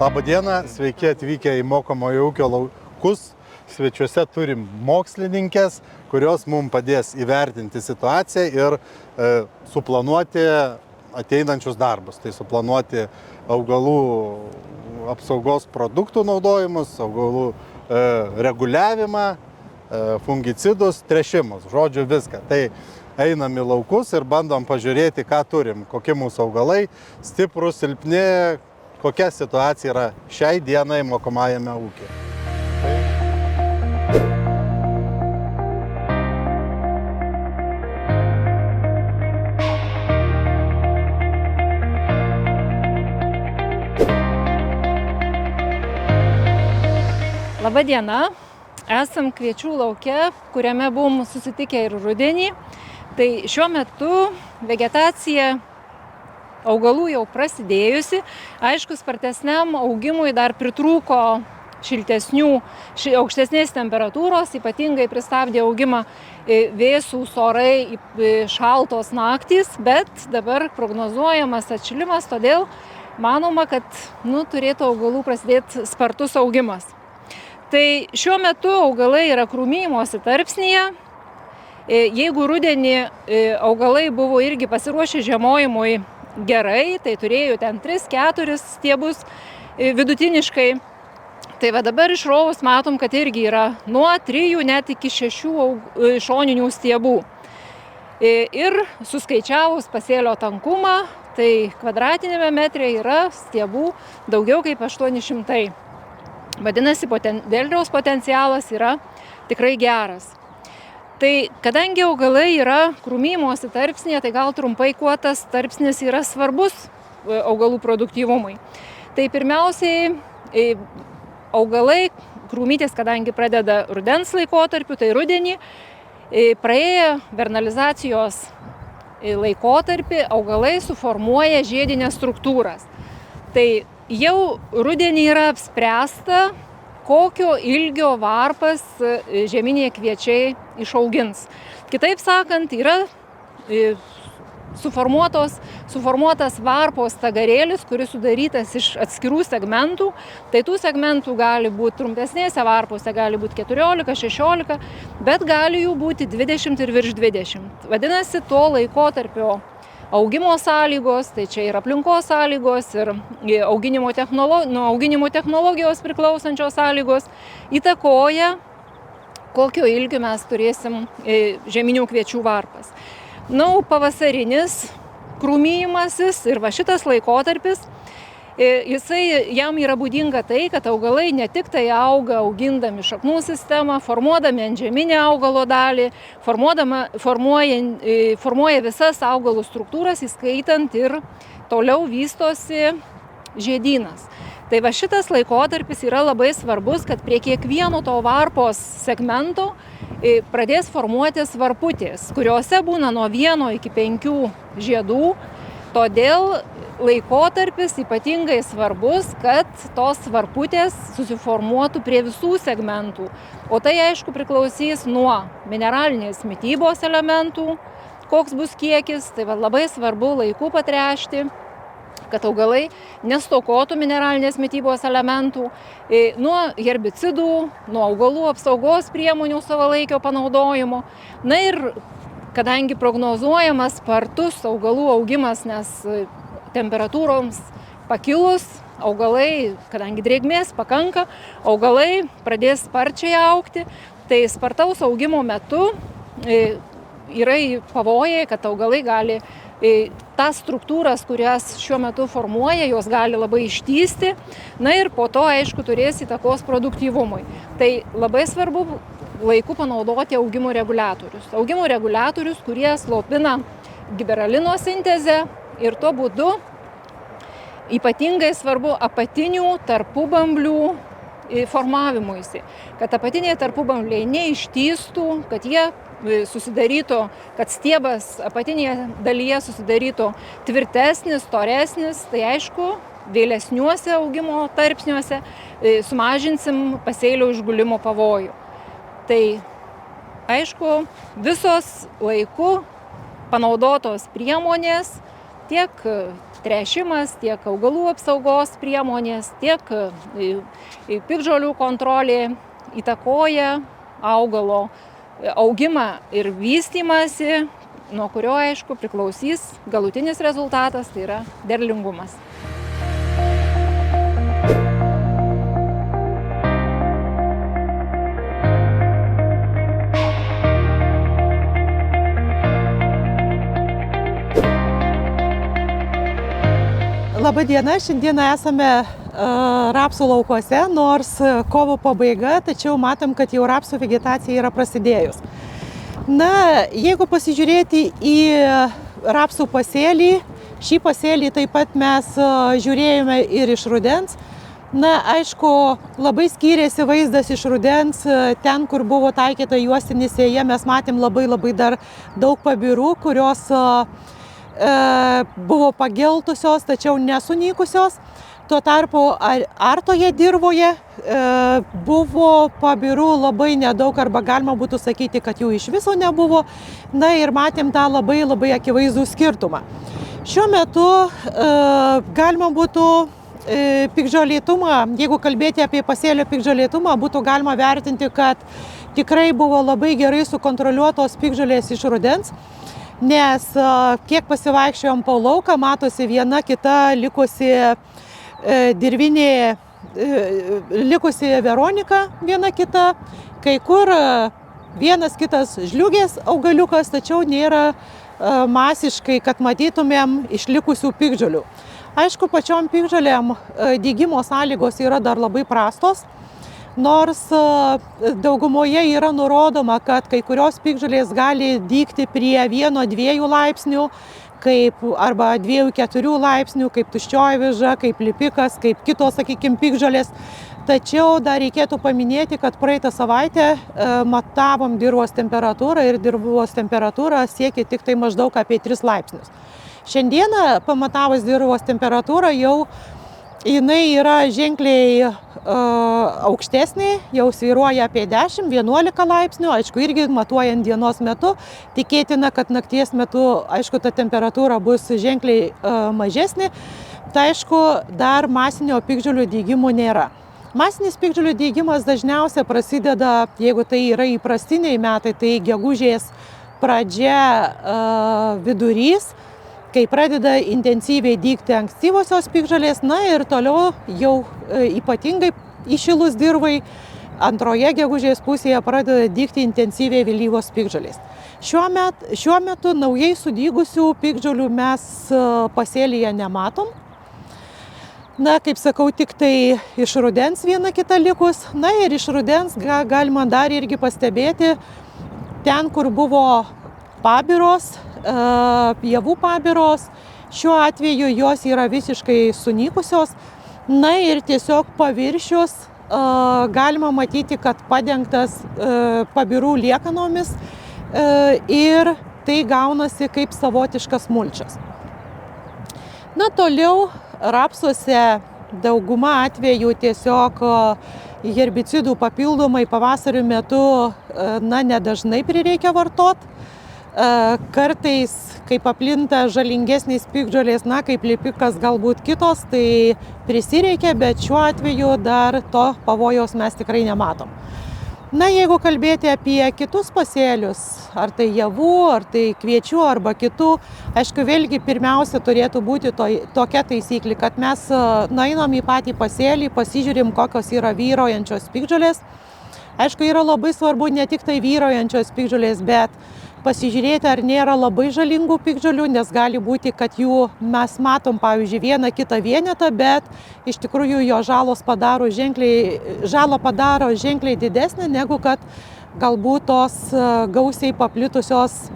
Labą dieną, sveiki atvykę į mokomojo ūkio laukus. Svečiuose turim mokslininkės, kurios mums padės įvertinti situaciją ir suplanuoti ateinančius darbus. Tai suplanuoti augalų apsaugos produktų naudojimus, augalų reguliavimą, fungicidus, tręšimus, žodžiu viską. Tai einam į laukus ir bandom pažiūrėti, ką turim, kokie mūsų augalai, stiprus, silpni, kokia situacija yra šiai dienai mokomajame ūkyje. Labą dieną, esam Kviečių lauke, kuriame buvom susitikę ir rudenį. Tai šiuo metu vegetacija augalų jau prasidėjusi. Aišku, spartesniam augimui dar pritrūko aukštesnės temperatūros, ypatingai pristabdė augimą vėsūs orai, šaltos naktys, bet dabar prognozuojamas atšilimas, todėl manoma, kad turėtų augalų prasidėti spartus augimas. Tai šiuo metu augalai yra krūmijimosi tarpsnyje. Jeigu rudenį augalai buvo irgi pasiruošę žiemojimui gerai, tai turėjo ten 3-4 stiebus vidutiniškai. Tai va dabar išrovus matom, kad irgi yra nuo 3 net iki 6 šoninių stiebų. Ir suskaičiavus pasėlio tankumą, tai kvadratinėme metre yra stiebų daugiau kaip 800. Vadinasi, derliaus potencialas yra tikrai geras. Tai kadangi augalai yra krūmijimosi tarpsnyje, tai gal trumpai, kuo tas tarpsnis yra svarbus augalų produktyvumui. Tai pirmiausiai augalai krūmytės, kadangi pradeda rudens laikotarpiu, tai rudenį praėję vernalizacijos laikotarpį augalai suformuoja žiedinės struktūras. Tai jau rudenį yra apspręsta, kokio ilgio varpas žieminiai kviečiai išaugins. Kitaip sakant, yra suformuotas varpo stagarėlis, kuris sudarytas iš atskirų segmentų. Tai tų segmentų gali būti trumpesnėse varpose, gali būti 14-16, bet gali jų būti 20 ir virš 20. Vadinasi, to laikotarpio augimo sąlygos, tai čia ir aplinkos sąlygos, ir auginimo technologijos priklausančios sąlygos įtakoja, kokio ilgio mes turėsim žieminių kviečių varpas. Pavasarinis krūmijimasis ir va šitas laikotarpis, jam yra būdinga tai, kad augalai ne tik tai auga augindami šaknų sistemą, formuodami antžeminę augalo dalį, formuoja visas augalų struktūras, įskaitant ir toliau vystosi žiedynas. Tai va šitas laikotarpis yra labai svarbus, kad prie kiekvieno to varpos segmento pradės formuotis varputės, kuriuose būna nuo 1 iki 5 žiedų. Todėl laikotarpis ypatingai svarbus, kad tos varputės susiformuotų prie visų segmentų. O tai aišku priklausys nuo mineralinės mitybos elementų, koks bus kiekis. Tai labai svarbu laiku patręšti, kad augalai nestokotų mineralinės mitybos elementų, nuo herbicidų, nuo augalų apsaugos priemonių savalaikio panaudojimo. Ir kadangi prognozuojamas spartus augalų augimas, nes temperatūroms pakilus, augalai, kadangi drėgmės pakanka, augalai pradės sparčiai augti, tai spartaus augimo metu yra pavojai, kad augalai gali tas struktūras, kurias šiuo metu formuoja, jos gali labai ištysti, ir po to, aišku, turės įtakos produktyvumui. Tai labai svarbu laiku panaudoti augimo reguliatorius. Augimo reguliatorius, kurie slopina giberalino sintezę ir tuo būdu ypatingai svarbu apatinių tarpubamblių formavimuisi, kad apatiniai tarpubambliai neištystų, kad jie susidarytų, kad stiebas apatinėje dalyje susidarytų tvirtesnis, storesnis, tai aišku, vėlesniuose augimo tarpsniuose sumažinsim pasėlio išgulimo pavojų. Tai aišku, visos laiku panaudotos priemonės, tiek tręšimas, tiek augalų apsaugos priemonės, tiek piktžolių kontrolė įtakoja augalo augimą ir vystymąsi, nuo kurio, aišku, priklausys galutinis rezultatas, tai yra derlingumas. Labadiena, šiandieną esame rapsų laukuose, nors kovo pabaiga, tačiau matom, kad jau rapsų vegetacija yra prasidėjus. Na, jeigu pasižiūrėti į rapsų pasėlį, šį pasėlį taip pat mes žiūrėjome ir iš rudens. Na, aišku, labai skyrėsi vaizdas iš rudens, ten, kur buvo taikyta juostinė sėja, mes matėm labai dar daug pabirų, kurios buvo pageltusios, tačiau nesunykusios. Tuo tarpu artoje dirvoje buvo pabirų labai nedaug, arba galima būtų sakyti, kad jų iš viso nebuvo. Na ir matėm tą labai akivaizdų skirtumą. Šiuo metu galima būtų piktžolėtumą, jeigu kalbėti apie pasėlio piktžolėtumą, būtų galima vertinti, kad tikrai buvo labai gerai sukontroliuotos piktžolės iš rudens. Nes kiek pasivaikščiojom po lauką, matosi viena kita likusi dirvinė, likusi Veronika viena kita, kai kur vienas kitas žliugės augaliukas, tačiau nėra masiškai, kad matytumėm išlikusių piktžolių. Aišku, pačiom piktžolėm dygimo sąlygos yra dar labai prastos, nors daugumoje yra nurodoma, kad kai kurios piktžolės gali dygti prie 1-2 laipsnių, arba 2-4 laipsnių, kaip tuščioji aviža, kaip lipikas, kaip kitos, sakykime, piktžolės. Tačiau dar reikėtų paminėti, kad praeitą savaitę matavom dirvos temperatūrą ir dirvos temperatūra siekia tik tai maždaug apie 3 laipsnius. Šiandieną pamatavus dirvos temperatūrą jau jinai yra ženkliai aukštesnė, jau svyruoja apie 10-11 laipsnių, aišku, irgi matuojant dienos metu, tikėtina, kad nakties metu, aišku, ta temperatūra bus ženkliai mažesnė, tai aišku, dar masinio piktžolių dygimo nėra. Masinis piktžolių dygimas dažniausiai prasideda, jeigu tai yra įprastiniai metai, tai gegužės pradžia, vidurys, kai pradeda intensyviai dygti ankstyvosios piktžolės, na ir toliau jau ypatingai įšilus dirvai antroje gegužės pusėje pradeda dygti intensyviai vėlyvos piktžolės. Šiuo metu naujai sudygusių piktžolių mes pasėlyje nematom. Na, kaip sakau, tik tai iš rudens viena kita likus. Na ir iš rudens galima dar irgi pastebėti ten, kur buvo pabiros, javų pabiros, šiuo atveju jos yra visiškai sunykusios. Na ir tiesiog paviršius galima matyti, kad padengtas pabirų liekanomis ir tai gaunasi kaip savotiškas mulčias. Na, toliau rapsuose dauguma atvejų tiesiog herbicidų papildomai pavasario metu nedažnai prireikia vartoti. Kartais, kai paplinta žalingesnės piktžolės, kaip lipikas, galbūt kitos, tai prisireikia, bet šiuo atveju dar to pavojaus mes tikrai nematom. Na, jeigu kalbėti apie kitus pasėlius, ar tai javų, ar tai kviečių, arba kitų, aišku, vėlgi pirmiausia turėtų būti tokia taisyklė, kad mes nueinam į patį pasėlį, pasižiūrim, kokios yra vyraujančios piktžolės. Aišku, yra labai svarbu ne tik tai vyraujančios piktžolės, bet pasižiūrėti, ar nėra labai žalingų piktžolių, nes gali būti, kad jų mes matom, pavyzdžiui, vieną kitą vienetą, bet iš tikrųjų jo žalą padaro ženkliai didesnė, negu kad galbūt tos gausiai paplitusios,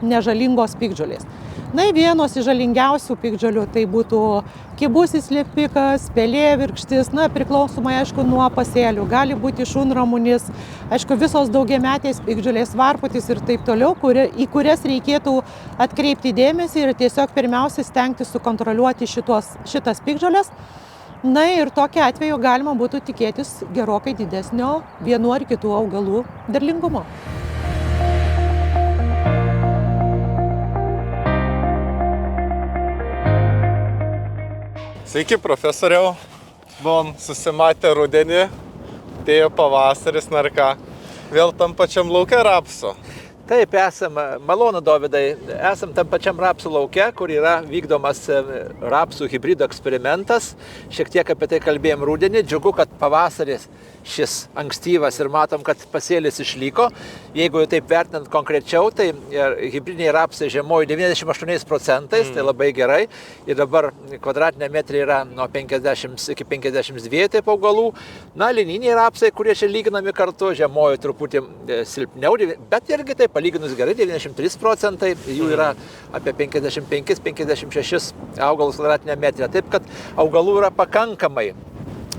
nežalingos piktžolės. Na, vienos iš žalingiausių piktžolių tai būtų kibusis lipikas, pelėvirkštis, priklausomai, aišku, nuo pasėlių. Gali būti šunramunis, aišku, visos daugiametės piktžolės, varputis ir taip toliau, į kurias reikėtų atkreipti dėmesį ir tiesiog pirmiausia stengtis sukontroliuoti šitas piktžolės. Na ir tokiu atveju galima būtų tikėtis gerokai didesnio vienų ar kitų augalų derlingumo. Sveiki, profesoriau. Buvom susimatę rudenį, atėjo pavasaris, na ir ką, vėl tam pačiam lauke rapso. Taip, malonu, Dovydai, esam tam pačiam rapsų lauke, kur yra vykdomas rapsų hybrido eksperimentas. Šiek tiek apie tai kalbėjom rudenį. Džiugu, kad pavasaris šis ankstyvas ir matom, kad pasėlis išliko. Jeigu taip vertinant konkrečiau, tai hibridiniai rapsai žiemojo 98%, tai labai gerai. Ir dabar kvadratinė metrė yra nuo 50 iki 52 taip augalų. Na, lininiai rapsai, kurie čia lyginami kartu, žiemojo truputį silpniau, bet irgi taip palyginus gerai, 93%, jų yra apie 55-56 augalus kvadratinė metrė. Taip, kad augalų yra pakankamai.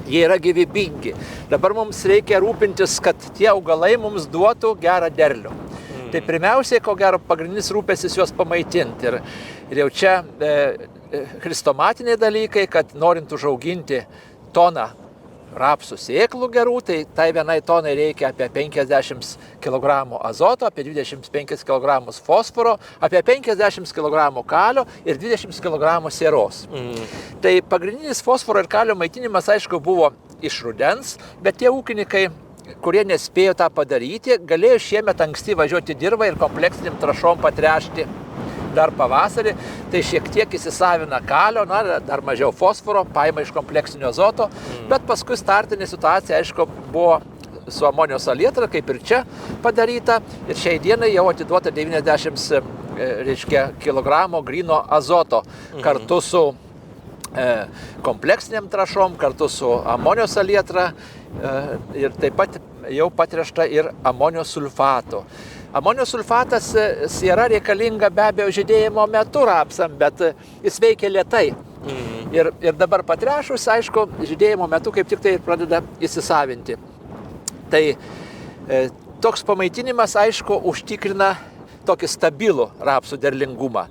Jie yra gyvybingi. Dabar mums reikia rūpintis, kad tie augalai mums duotų gerą derlių. Tai pirmiausiai, ko gero, pagrindinis rūpestis juos pamaitinti. Ir jau čia chrestomatiniai dalykai, kad norint užauginti toną rapsų sėklų gerų, tai vienai tonai reikia apie 50 kg azoto, apie 25 kg fosforo, apie 50 kg kalio ir 20 kg sieros. Tai pagrindinis fosforo ir kalio maitinimas, aišku, buvo iš rudens, bet tie ūkininkai, kurie nespėjo tą padaryti, galėjo šiemet anksti važiuoti dirbą ir kompleksiniam trąšom patręšti dar pavasarį, tai šiek tiek įsisavina kalio, na, dar mažiau fosforo, paima iš kompleksinio azoto, bet paskui startinė situacija, aišku, buvo su amonio salietra, kaip ir čia padaryta, ir šiai dienai jau atiduota 90 kg gryno azoto kartu su kompleksiniam trąšom, kartu su amonio salietra ir taip pat jau patręšta ir amonio sulfato. Amonio sulfatas yra reikalinga be abejo žydėjimo metu rapsam, bet jis veikia lėtai. Ir dabar patręšus, aišku, žydėjimo metu kaip tik tai pradeda įsisavinti. Tai toks pamaitinimas, aišku, užtikrina tokį stabilų rapsų derlingumą.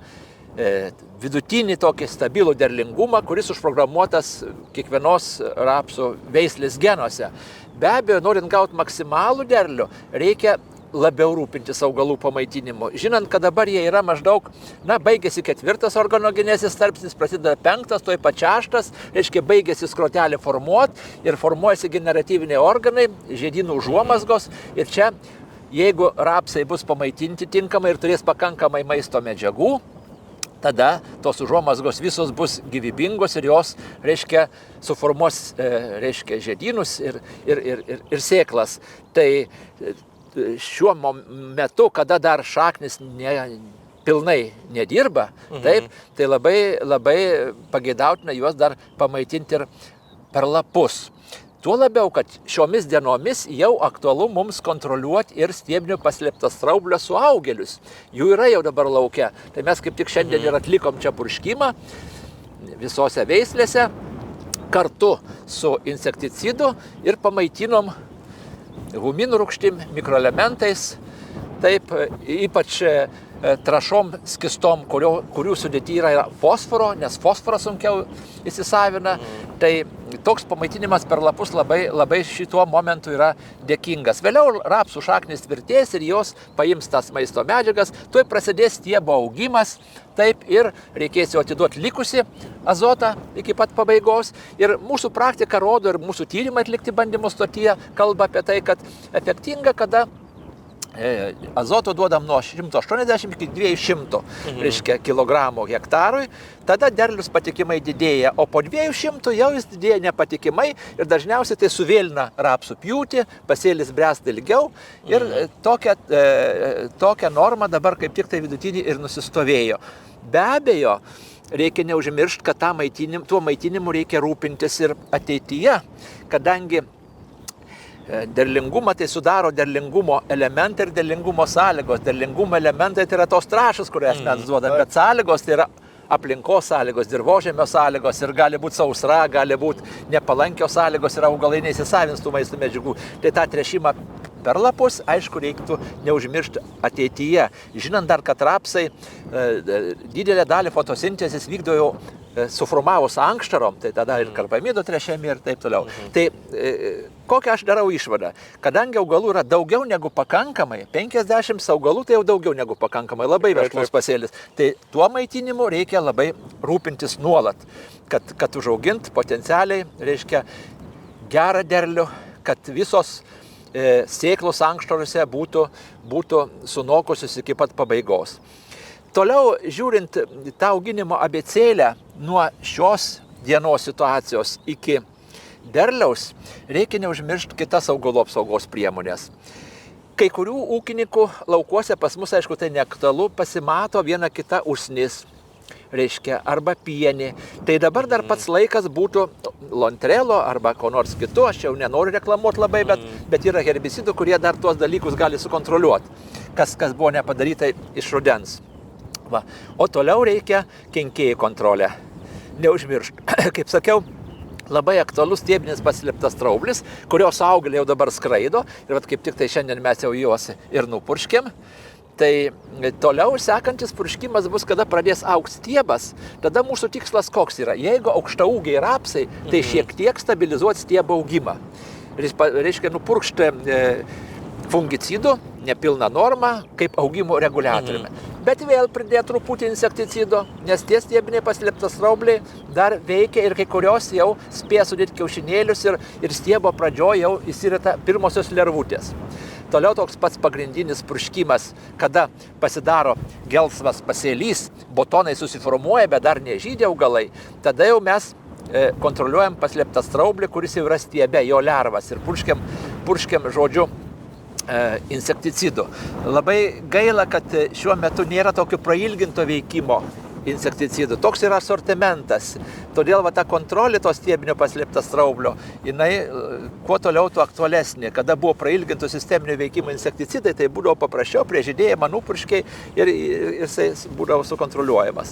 Vidutinį tokį stabilų derlingumą, kuris užprogramuotas kiekvienos rapsų veislės genuose. Be abejo, norint gauti maksimalų derlių, reikia labiau rūpintis augalų pamaitinimu. Žinant, kad dabar jie yra maždaug, baigėsi 4 organogenesis tarpsnis, prasideda 5, tuoj pat 6, reiškia baigėsi skrotelė formuoti ir formuojasi generatyviniai organai, žiedynų užuomazgos ir čia, jeigu rapsai bus pamaitinti tinkamai ir turės pakankamai maisto medžiagų, tada tos užuomazgos visos bus gyvybingos ir jos, reiškia, suformuos, reiškia, žiedynus ir sėklas. Tai šiuo metu, kada dar šaknis pilnai nedirba, taip, tai labai pageidautina juos dar pamaitinti ir per lapus. Tuo labiau, kad šiomis dienomis jau aktualu mums kontroliuoti ir stiebinių paslėptas straublio suaugėlius. Jų yra jau dabar lauke. Tai mes kaip tik šiandien ir atlikom čia purškimą visose veislėse kartu su insekticidu ir pamaitinom huminų rūgštim, mikroelementais, taip, ypač trąšom skistom, kurių sudėty yra fosforo, nes fosforas sunkiau įsisavina. Tai toks pamaitinimas per lapus labai šituo momentu yra dėkingas. Vėliau rapsų šaknis tvirtės ir jos paims tas maisto medžiagas, tuoj prasidės stiebo augimas, taip, ir reikės jau atiduoti likusi azotą iki pat pabaigos. Ir mūsų praktika rodo ir mūsų tyrimai atlikti bandymų stotyje kalba apie tai, kad efektinga, kada azoto duodam nuo 180 iki 200 kilogramų hektarui, tada derlius patikimai didėja, o po 200 jau jis didėja nepatikimai ir dažniausiai tai suvėlina rapsų pjūtį, pasėlis bręsta ilgiau ir tokia norma dabar kaip tik tai vidutinį ir nusistovėjo. Be abejo, reikia neužmiršti, kad tuo maitinimu reikia rūpintis ir ateityje, kadangi derlingumą tai sudaro derlingumo elementai ir derlingumo sąlygos. Derlingumo elementai tai yra tos trąšos, kurias mes duodam, bet sąlygos tai yra aplinkos sąlygos, dirvožemio sąlygos ir gali būti sausra, gali būti nepalankios sąlygos ir augalai neįsisavins tų maisto medžiagų. Tai tą tręšimą per lapus, aišku, reiktų neužmiršti ateityje. Žinant dar, kad rapsai didelę dalį fotosintezės vykdo jau suformavus ankštarom, tai tada ir karbamido trešiami ir taip toliau. Tai kokią aš darau išvadą? Kadangi augalų yra daugiau negu pakankamai, 50 augalų tai jau daugiau negu pakankamai, labai vežlus pasėlis, tai tuo maitinimu reikia labai rūpintis nuolat, kad užaugint potencialiai, reiškia, gerą derlių, kad visos sėklos ankštaruose būtų sunokusios iki pat pabaigos. Toliau, žiūrint tą auginimo abėcėlę nuo šios dienos situacijos iki derliaus, reikia neužmiršti kitas augalų apsaugos priemonės. Kai kurių ūkininkų laukuose pas mus, aišku, tai neaktualu, pasimato viena kita usnis, reiškia, arba pienė. Tai dabar dar pats laikas būtų lontrelo arba ko nors kitu, aš jau nenoriu reklamuoti labai, bet yra herbicidų, kurie dar tuos dalykus gali sukontroliuoti, kas buvo nepadaryta iš rudens. Va. O toliau reikia kenkėjų kontrolę. Neužmiršti. Kaip sakiau, labai aktualus stiebinis paslėptas straublis, kurios augalė jau dabar skraido. Ir vat kaip tik tai šiandien mes jau juos ir nupurškėm. Tai toliau sekantis purškimas bus, kada pradės augti stiebas. Tada mūsų tikslas koks yra? Jeigu aukštaūgiai rapsai, tai šiek tiek stabilizuoti stiebo augimą. Reiškia nupurkšti fungicidų, nepilną normą, kaip augimo reguliatoriumi. Bet vėl pridėti truputį insekticido, nes tie stiebiniai paslėptas straubliai dar veikia ir kai kurios jau spės sudėti kiaušinėlius ir stiebo pradžioje jau įsirita pirmosios lervutės. Toliau toks pats pagrindinis purškimas, kada pasidaro gelsvas pasėlys, botonai susiformuoja, bet dar nežydė augalai, tada jau mes kontroliuojam paslėptą straublį, kuris jau yra stiebe, jo lervas ir purškiam žodžiu insekticidų. Labai gaila, kad šiuo metu nėra tokio prailginto veikimo insekticidų. Toks yra asortimentas. Todėl ta kontrolė to stiebinio paslėpta straublio, jinai kuo toliau, tuo aktualesnė. Kada buvo prailginto sisteminio veikimo insekticidai, tai būdavo paprasčiau, prie žydėjimą nupurškiai ir jisai būdavo sukontroliuojamas.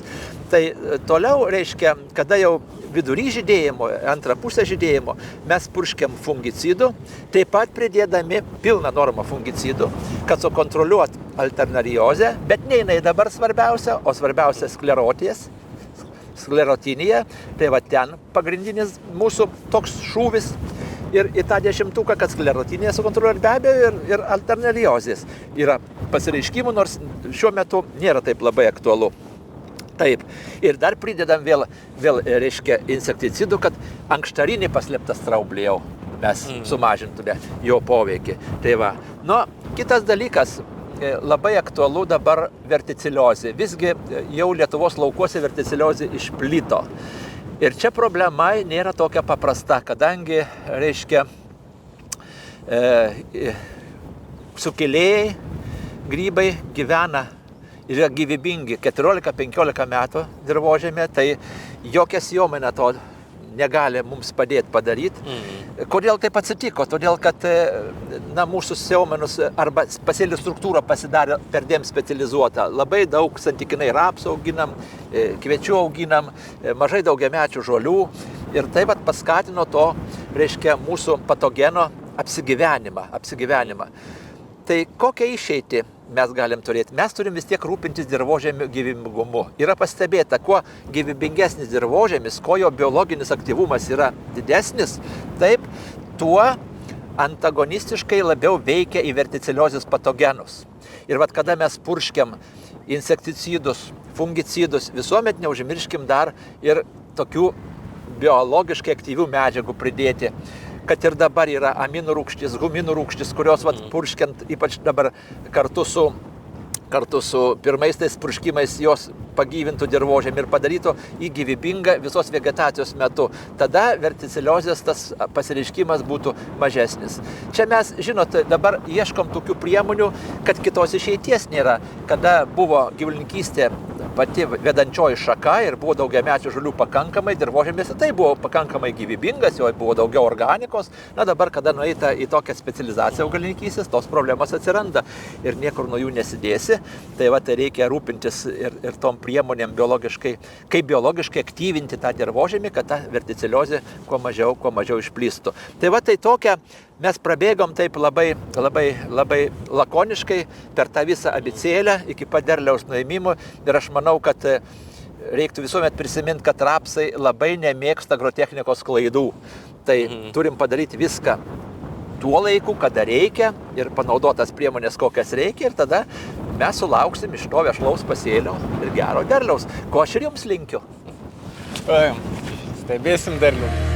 Tai toliau reiškia, kada jau vidury žydėjimo, antrą pusę žydėjimo, mes purškiam fungicidų, taip pat pridėdami pilną normą fungicidų, kad sukontroliuot alternariozę, bet ne jinai dabar svarbiausia, o svarbiausia sklerotinija, tai ten pagrindinis mūsų toks šūvis ir į tą 10-tuką, kad sklerotinija sukontroliuot be abejo ir alternariozės yra pasireiškimų, nors šiuo metu nėra taip labai aktualu. Taip. Ir dar pridedam vėl reiškia insekticidų, kad ankštarinį paslėptą straublį jau mes sumažintume jo poveikį. Tai va. Nu, kitas dalykas, labai aktualu dabar verticiliozė. Visgi jau Lietuvos laukuose verticiliozė išplito. Ir čia problema nėra tokia paprasta, kadangi, reiškia, sukėlėjai, grybai gyvena ir yra gyvybingi 14-15 metų dirvožėme, tai jokia sėjomaina to negali mums padėti padaryti. Kodėl taip atsitiko? Todėl, kad mūsų sėjomenus arba pasėlių struktūra pasidarė perdėm specializuota. Labai daug santykinai rapsų auginam, kviečių auginam, mažai daugiamečių žolių ir taip pat paskatino to, reiškia, mūsų patogeno apsigyvenimą. Tai kokią išeitį mes galim turėti? Mes turim vis tiek rūpintis dirvožėmio gyvybingumu. Yra pastebėta, kuo gyvybingesnis dirvožėmis, kuo jo biologinis aktyvumas yra didesnis, taip, tuo antagonistiškai labiau veikia į verticiliozės patogenus. Ir kada mes purškiam insekticidus, fungicidus, visuomet neužmirškim dar ir tokių biologiškai aktyvių medžiagų pridėti. Kad ir dabar yra aminų rūgštis, huminų rūgštis, kurios purškiant, ypač dabar kartu su pirmais tais purškimais jos pagyvintų dirvožėmį ir padarytų į gyvybingą visos vegetacijos metu. Tada verticiliozės tas pasireiškimas būtų mažesnis. Čia mes, žinot, dabar ieškom tokių priemonių, kad kitos išeities nėra. Kada buvo gyvulininkystė pati vedančioji šaka ir buvo daugiamečių žolių pakankamai, dirvožėmėse tai buvo pakankamai gyvybingas, jo buvo daugiau organikos. Na dabar, kada nueita į tokią specializaciją augalininkystės, tos problemas atsiranda ir niekur nuo jų nesidėsi. Tai reikia rūpintis ir tom priemonėm biologiškai, kaip biologiškai aktyvinti tą dirvožemį, kad ta verticiliozė kuo mažiau išplystų. Tai va, tai tokia, mes prabėgom taip labai lakoniškai per tą visą abėcėlę iki pat derliaus nuėmimo ir aš manau, kad reiktų visuomet prisiminti, kad rapsai labai nemėgsta agrotechnikos klaidų. Tai turim padaryti viską tuo laiku, kada reikia ir panaudotas priemonės, kokias reikia ir tada mes sulauksim iš to vešlaus pasėlio ir gero derliaus, ko aš ir jums linkiu. Stebėsim derlių.